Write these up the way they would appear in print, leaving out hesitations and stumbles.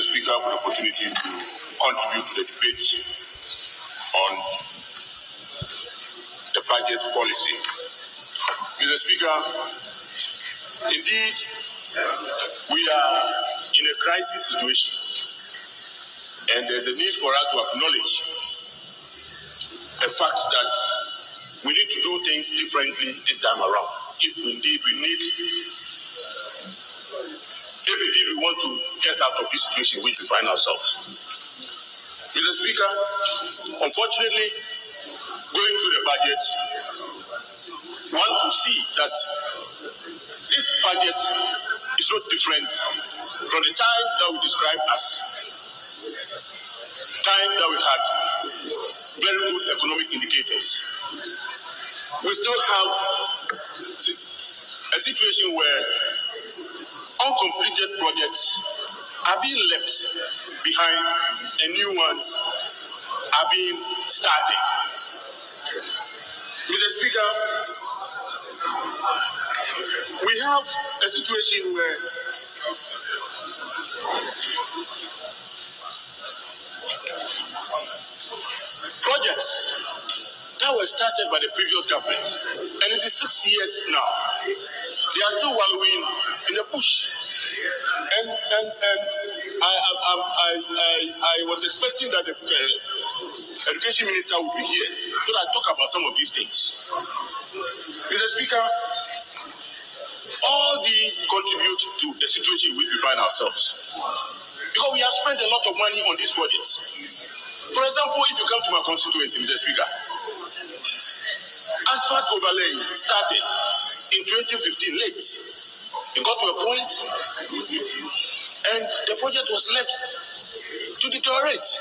Mr. Speaker, for the opportunity to contribute to the debate on the budget policy. Mr. Speaker, indeed, we are in a crisis situation, and there's a need for us to acknowledge the fact that we need to do things differently this time around. If indeed we want to get out of this situation in which we find ourselves. Mr. Speaker, unfortunately, going through the budget, one could see that this budget is not different from the times that we describe as time that we had very good economic indicators. We still have a situation where uncompleted projects are being left behind and new ones are being started. Mr. Speaker, we have a situation where projects that were started by the previous government, and it is 6 years now, they are still wallowing in the bush. And I was expecting that the education minister would be here so that I talk about some of these things. Mr. Speaker, all these contribute to the situation in which we find ourselves. Because we have spent a lot of money on these projects. For example, if you come to my constituency, Mr. Speaker, asphalt overlay started in 2015 late. It got to a point and the project was left to deteriorate.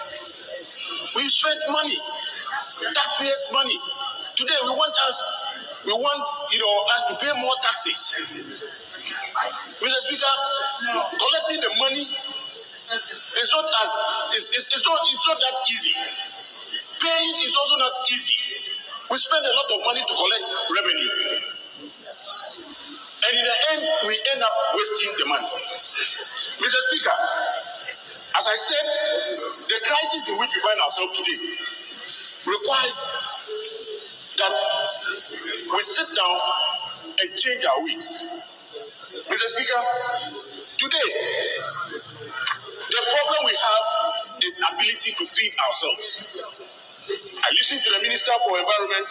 We've spent money, taxpayers' money. Today we want us to pay more taxes. Mr. Speaker, collecting the money is not that easy. Paying is also not easy. We spend a lot of money to collect revenue. And in the end, we end up wasting the money. Mr. Speaker, as I said, the crisis in which we find ourselves today requires that we sit down and change our ways. Mr. Speaker, today, the problem we have is ability to feed ourselves. I listened to the Minister for Environment,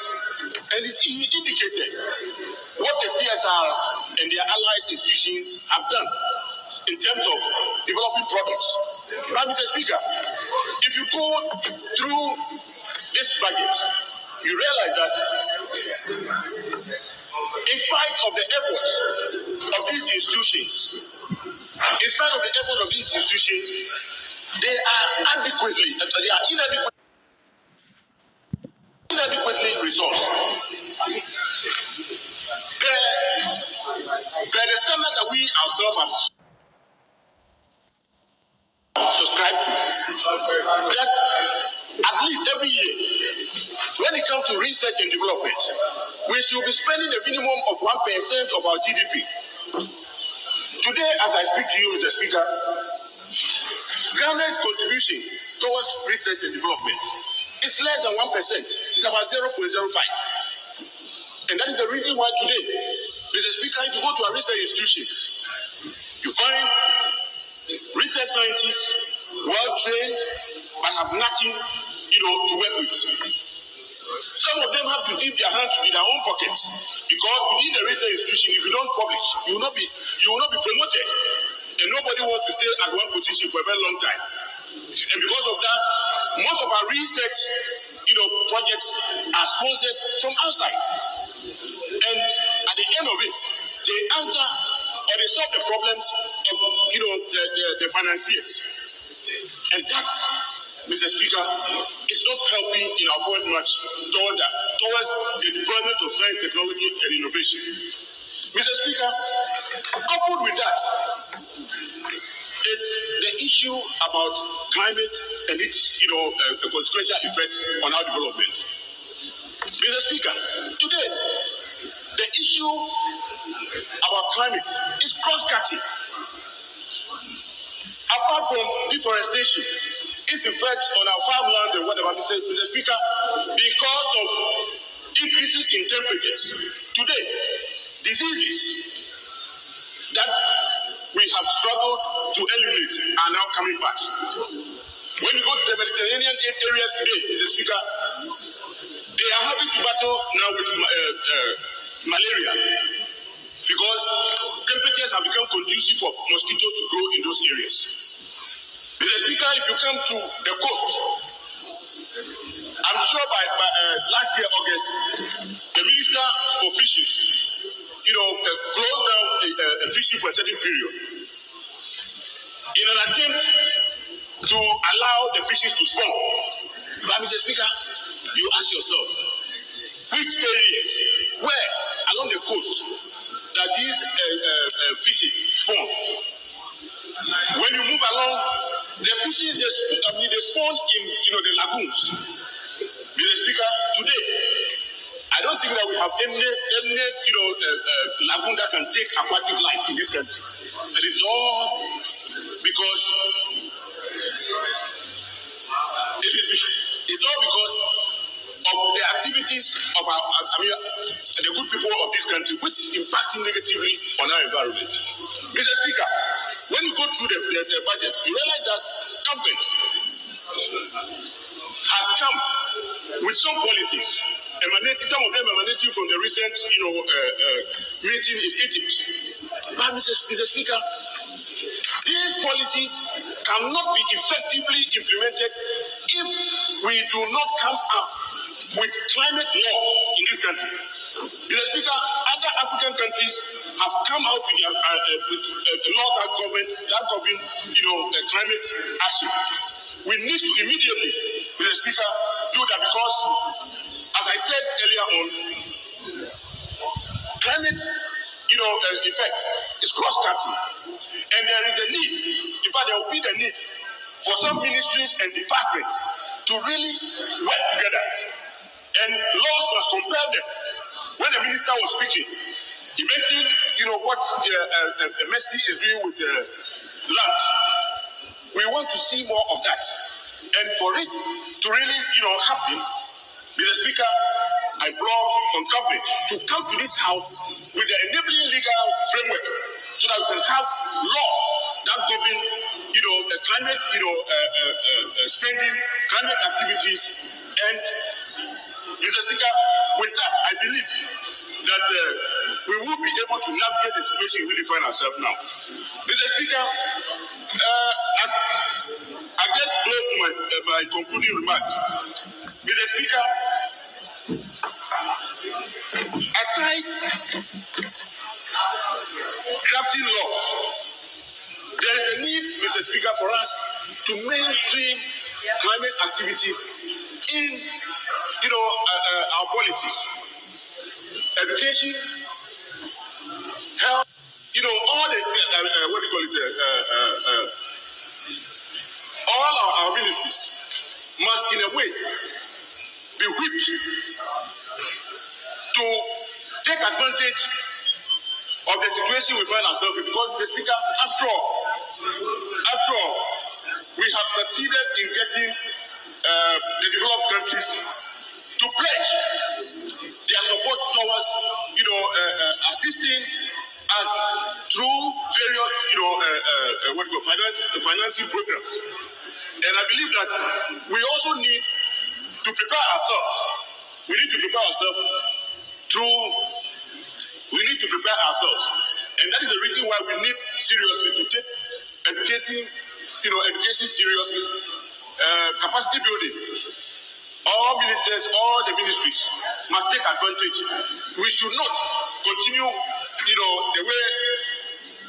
and he indicated what the CSR and their allied institutions have done in terms of developing products. But Mr. Speaker, if you go through this budget, you realize that in spite of the efforts of these institutions, they are inadequately resourced. The standard that we ourselves have subscribed to, that at least every year, when it comes to research and development, we should be spending a minimum of 1% of our GDP. Today, as I speak to you, Mr. Speaker, Ghana's contribution towards research and development is less than 1%. It's about 0.05. And that is the reason why today, Mr. Speaker, if you go to our research institutions, you find research scientists well trained but have nothing, to work with. Some of them have to dip their hands in their own pockets because within the research institution, if you don't publish, you will not be promoted, and nobody wants to stay at one position for a very long time. And because of that, most of our research, projects are sponsored from outside. And at the end of it, they answer or they solve the problems of, the financiers. And that, Mr. Speaker, is not helping in our forward march towards the deployment of science, technology, and innovation. Mr. Speaker, coupled with that is the issue about climate and its, consequential effects on our development. Mr. Speaker, today, the issue about climate is cross-cutting. Apart from deforestation, its effect on our farmlands and whatever, Mr. Speaker, because of increasing in temperatures. Today, diseases that we have struggled to eliminate are now coming back. When you go to the Mediterranean areas today, Mr. Speaker, they are having to battle now with malaria because temperatures have become conducive for mosquitoes to grow in those areas. Mr. Speaker, if you come to the coast, I'm sure by last year, August, the Minister for Fisheries, closed down fishing for a certain period in an attempt to allow the fishes to spawn. But Mr. Speaker, you ask yourself, which areas, where along the coast that these fishes spawn? When you move along, the fishes they spawn in the lagoons. Mr. Speaker, today I don't think that we have any lagoon that can take aquatic life in this country. And it's all because of the activities of the good people of this country, which is impacting negatively on our environment. Mr. Speaker, when you go through the budget, you realize that government has come with some policies, some of them emanating from the recent meeting in Egypt. But Mr. Speaker, these policies cannot be effectively implemented if we do not come up with climate laws in this country. Mr. Speaker, other African countries have come out with a law that govern climate action. We need to immediately, Mr. Speaker, do that because, as I said earlier on, climate effect is cross-cutting. And there is a need, in fact, there will be the need for some ministries and departments to really work together. And laws must compel them. When the minister was speaking, he mentioned, what Messi is doing with land. We want to see more of that. And for it to really, happen, Mr. Speaker, I implore on government to come to this house with the enabling legal framework so that we can have laws that govern, climate, spending, climate activities. And Mr. Speaker, with that, I believe that we will be able to navigate the situation we find ourselves now. Mr. Speaker, as I get close to my concluding remarks, Mr. Speaker, aside drafting laws, there is a need, Mr. Speaker, for us to mainstream climate activities in, our policies, education, health, all the all our ministries must, in a way, be whipped to take advantage of the situation we find ourselves in, because the Speaker, after all, we have succeeded in getting the developed countries to pledge their support towards, assisting us through various, financing programs. And I believe that we also need to prepare ourselves. We need to prepare ourselves and that is the reason why we need seriously to take education seriously, capacity building. All ministers, all the ministries must take advantage. We should not continue, the way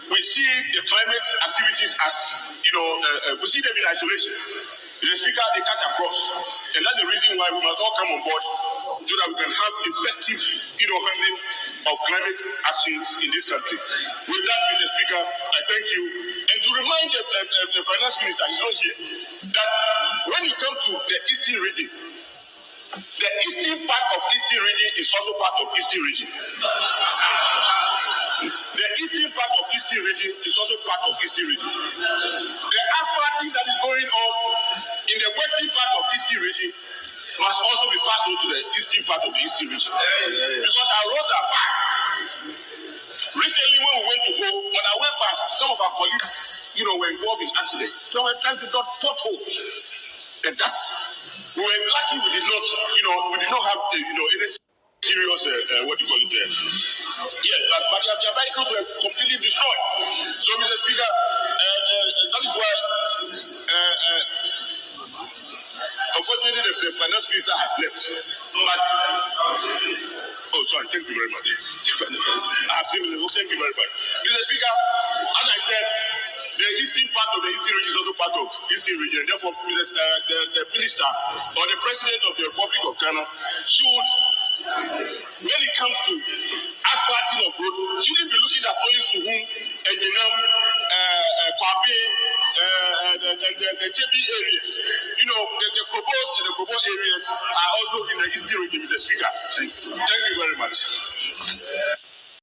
we see the climate activities as, we see them in isolation. The Speaker, they cut across. And that's the reason why we must all come on board so that we can have effective, handling of climate actions in this country. With that, Mr. Speaker, I thank you. And to remind the Finance Minister, he's not here, that when you come to the Eastern region, the eastern part of Eastern region is also part of Eastern region. The eastern part of Eastern region is also part of Eastern region. The asphalting that is going eastern part of the eastern region. Because our roads are bad. Recently, when we went to go, on our way back, some of our colleagues, were involved in accidents. So we were trying to dot potholes. And that's, we were lucky we did not have, any serious, yes, but their vehicles were completely destroyed. So, Mr. Speaker, that is why, unfortunately, the finance minister has left. But, thank you very much. Thank you very much. Mr. Speaker, as I said, the eastern part of the eastern region is also part of the eastern region. Therefore, the minister or the president of the Republic of Ghana should, when it comes to asphalting of road, shouldn't be looking at only Suhum, Ejinam, Kwabe, the JB areas. The Krobos and the Krobo areas are also in the eastern region, Mr. Speaker. Thank you very much.